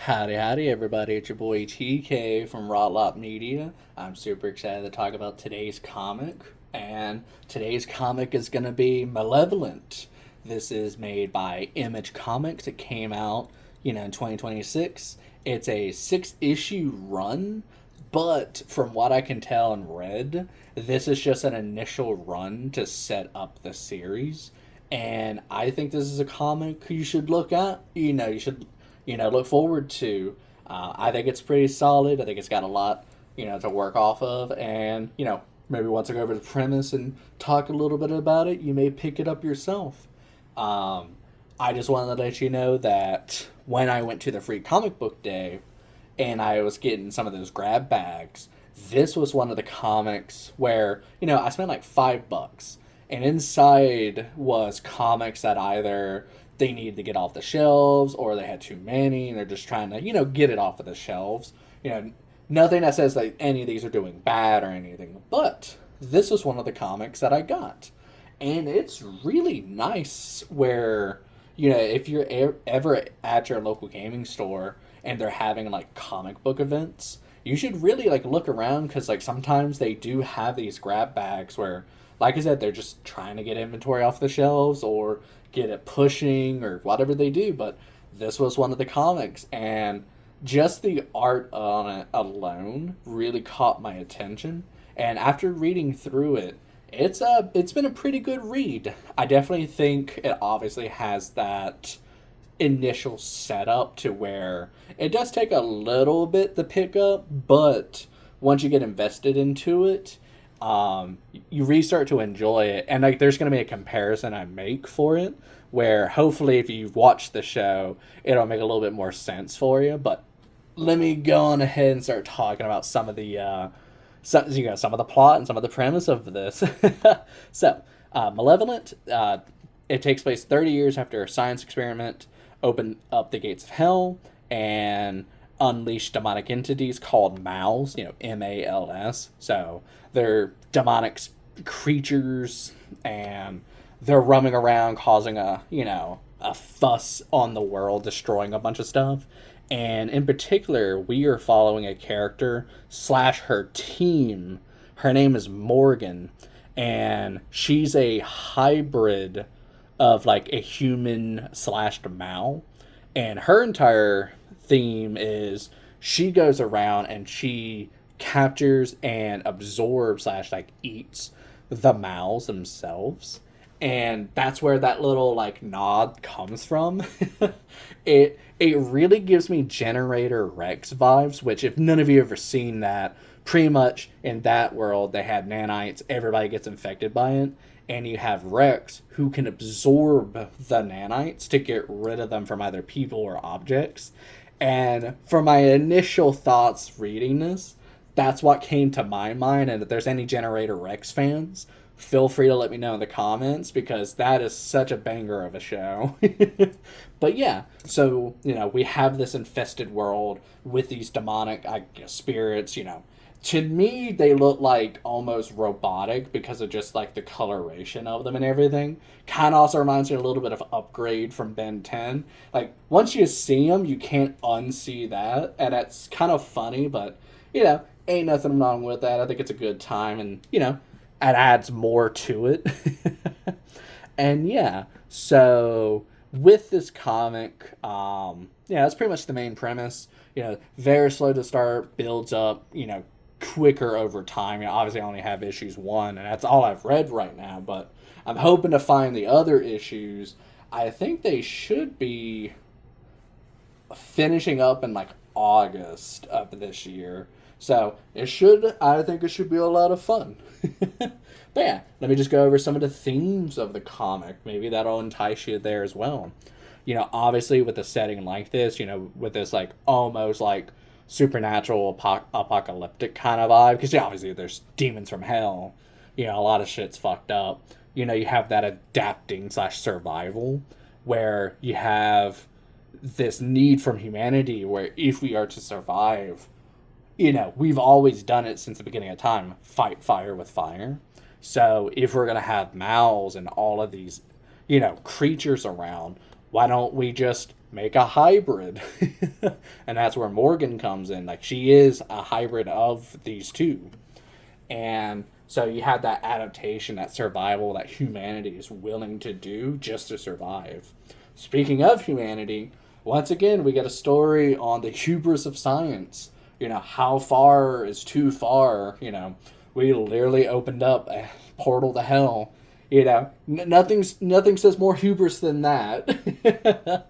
Howdy, howdy, everybody. It's your boy TK from Raw Lot Media. I'm super excited to talk about today's comic. And today's comic is going to be Malevolent. This is made by Image Comics. It came out, in 2026. It's a six-issue run, but from what I can tell and read, this is just an initial run to set up the series. And I think this is a comic you should look at. You should look forward to. I think it's pretty solid. I think it's got a lot, to work off of. And, maybe once I go over the premise and talk a little bit about it, you may pick it up yourself. I just wanted to let you know that when I went to the free comic book day and I was getting some of those grab bags, this was one of the comics where, I spent like $5. And inside was comics that either they needed to get off the shelves or they had too many and they're just trying to, get it off of the shelves. Nothing that says that any of these are doing bad or anything. But this was one of the comics that I got. And it's really nice where, if you're ever at your local gaming store and they're having like comic book events, you should really like look around because like sometimes they do have these grab bags where, like I said, they're just trying to get inventory off the shelves or get it pushing or whatever they do. But this was one of the comics, and just the art on it alone really caught my attention. And after reading through it, it's been a pretty good read. I definitely think it obviously has that initial setup to where it does take a little bit to pick up, but once you get invested into it, you really start to enjoy it. And like, there's going to be a comparison I make for it, where hopefully if you've watched the show, it'll make a little bit more sense for you. But let me go on ahead and start talking about some of the some of the plot and some of the premise of this. So, Malevolent, it takes place 30 years after a science experiment opened up the gates of hell and unleashed demonic entities called Mals, Mals. So they're demonic creatures, and they're roaming around causing a fuss on the world, destroying a bunch of stuff. And in particular, we are following a character slash her team. Her name is Morgan, and she's a hybrid of like a human slash Mal. And her entire theme is she goes around and she captures and absorbs slash like eats the Mals themselves. And that's where that little like nod comes from. It really gives me Generator Rex vibes, which if none of you ever seen that, pretty much in that world they had nanites, everybody gets infected by it, and you have Rex who can absorb the nanites to get rid of them from either people or objects. And for my initial thoughts reading this, that's what came to my mind. And if there's any Generator Rex fans, feel free to let me know in the comments because that is such a banger of a show. But yeah, so, we have this infested world with these demonic, I guess, spirits, To me, they look like almost robotic because of just like the coloration of them and everything. Kind of also reminds me a little bit of Upgrade from Ben 10. Like, once you see them, you can't unsee that. And that's kind of funny, but, ain't nothing wrong with that. I think it's a good time and, it adds more to it. And yeah, so with this comic, that's pretty much the main premise. Very slow to start, builds up, quicker over time. Obviously I only have issues 1, and that's all I've read right now, but I'm hoping to find the other issues. I think they should be finishing up in like August of this year. So I think it should be a lot of fun. But yeah, let me just go over some of the themes of the comic. Maybe that'll entice you there as well. Obviously with a setting like this, with this like almost like supernatural apocalyptic kind of vibe, because obviously there's demons from hell, a lot of shit's fucked up. You have that adapting slash survival where you have this need from humanity where if we are to survive, we've always done it since the beginning of time, fight fire with fire. So if we're going to have Mals and all of these, creatures around, why don't we just make a hybrid. And that's where Morgan comes in. Like, she is a hybrid of these two. And so you have that adaptation, that survival that humanity is willing to do just to survive. Speaking of humanity, once again, we get a story on the hubris of science. How far is too far? We literally opened up a portal to hell. Nothing says more hubris than that.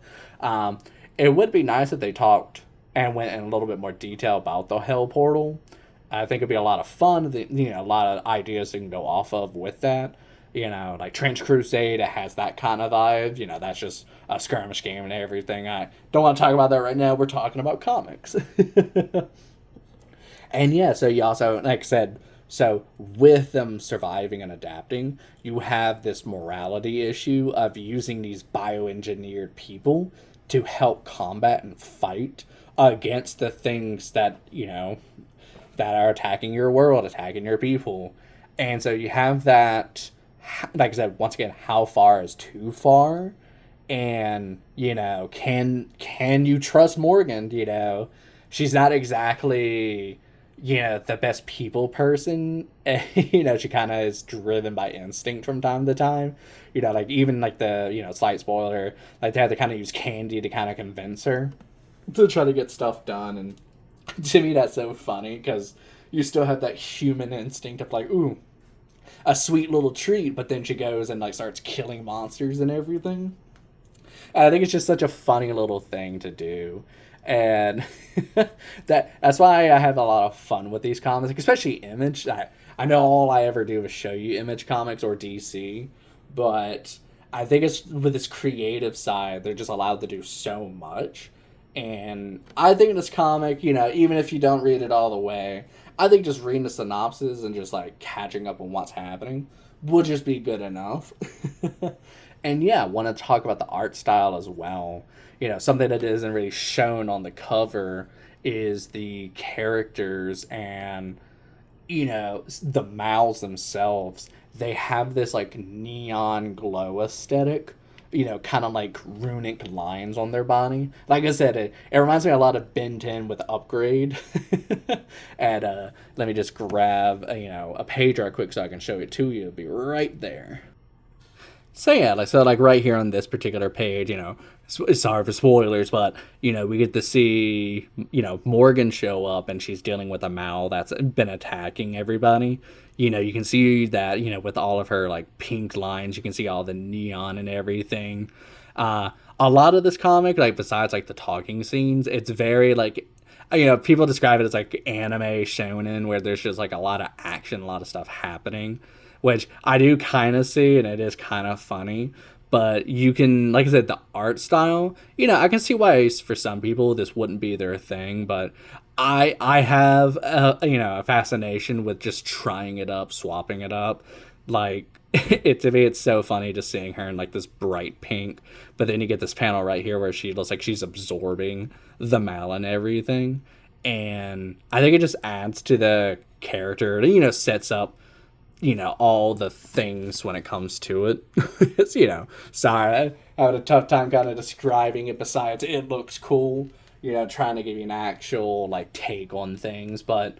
It would be nice if they talked and went in a little bit more detail about the hell portal. I think it'd be a lot of fun. A lot of ideas they can go off of with that. Like Trench Crusade, it has that kind of vibe. That's just a skirmish game and everything. I don't want to talk about that right now. We're talking about comics. And yeah, so you also, like I said, so with them surviving and adapting, you have this morality issue of using these bioengineered people to help combat and fight against the things that, that are attacking your world, attacking your people. And so you have that, like I said, once again, how far is too far? And, can you trust Morgan? She's not exactly, the best people person. She kind of is driven by instinct from time to time. Like even like the, slight spoiler, like they had to kind of use candy to kind of convince her to try to get stuff done. And to me, that's so funny because you still have that human instinct of like, ooh, a sweet little treat, but then she goes and like starts killing monsters and everything. And I think it's just such a funny little thing to do. And that's why I have a lot of fun with these comics, especially Image. I know all I ever do is show you Image comics or DC, but I think it's with this creative side, they're just allowed to do so much. And I think this comic, even if you don't read it all the way, I think just reading the synopsis and just like catching up on what's happening would just be good enough. And yeah, I want to talk about the art style as well. Something that isn't really shown on the cover is the characters and, the mouths themselves. They have this like neon glow aesthetic, kind of like runic lines on their body. Like I said, it reminds me a lot of Ben 10 with Upgrade. And let me just grab, a page right quick so I can show it to you. It'll be right there. So yeah, like right here on this particular page, sorry for spoilers, but we get to see Morgan show up and she's dealing with a Mal that's been attacking everybody. You can see that with all of her like pink lines, you can see all the neon and everything. A lot of this comic, like besides like the talking scenes, it's very like people describe it as like anime shonen where there's just like a lot of action, a lot of stuff happening, which I do kind of see, and it is kind of funny. But you can, like I said, the art style, I can see why for some people this wouldn't be their thing, but I have, a fascination with just trying it up, swapping it up. Like, to me, it's so funny just seeing her in, like, this bright pink, but then you get this panel right here where she looks like she's absorbing the Mal and everything, and I think it just adds to the character, sets up all the things when it comes to it. It's, sorry, I had a tough time kind of describing it besides it looks cool, trying to give you an actual, like, take on things. But,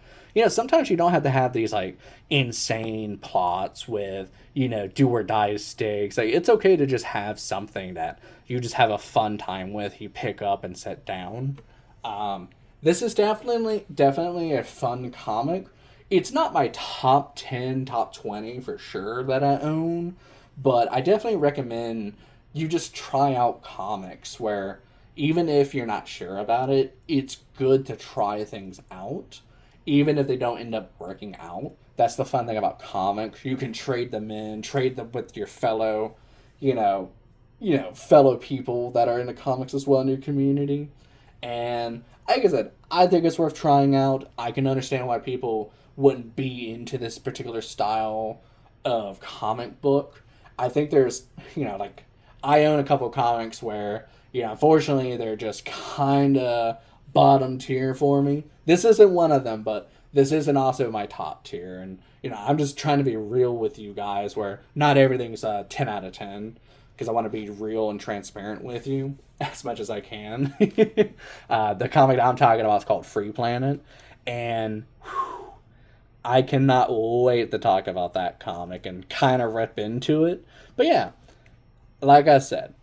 sometimes you don't have to have these, like, insane plots with, do or die stakes. Like, it's okay to just have something that you just have a fun time with, you pick up and set down. This is definitely a fun comic. It's not my top 10, top 20 for sure that I own, but I definitely recommend you just try out comics where even if you're not sure about it, it's good to try things out, even if they don't end up working out. That's the fun thing about comics. You can trade them with your fellow, fellow people that are into comics as well in your community. And like I said, I think it's worth trying out. I can understand why people wouldn't be into this particular style of comic book. I think there's, I own a couple of comics where, unfortunately they're just kind of bottom tier for me. This isn't one of them, but this isn't also my top tier. And, I'm just trying to be real with you guys where not everything's a 10 out of 10. because I want to be real and transparent with you as much as I can. The comic that I'm talking about is called Free Planet, and I cannot wait to talk about that comic and kind of rip into it. But yeah, like I said,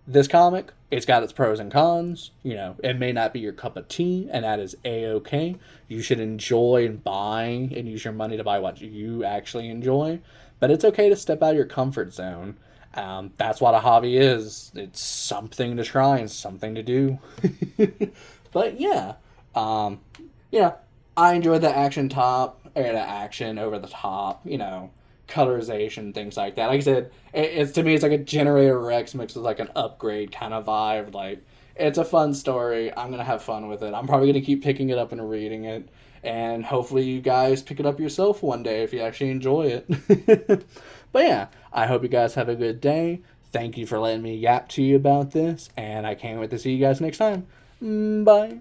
this comic, it's got its pros and cons. You know, it may not be your cup of tea, and that is a-okay. You should enjoy and buy and use your money to buy what you actually enjoy. But it's okay to step out of your comfort zone. That's what a hobby is. It's something to try and something to do. But yeah, um, yeah, I enjoyed the the action over the top, colorization, things like that. Like I said, it's to me, it's like a Generator Rex mixed with like an Upgrade kind of vibe. Like, it's a fun story. I'm gonna have fun with it. I'm probably gonna keep picking it up and reading it, and hopefully you guys pick it up yourself one day if you actually enjoy it. But yeah, I hope you guys have a good day. Thank you for letting me yap to you about this, and I can't wait to see you guys next time. Bye.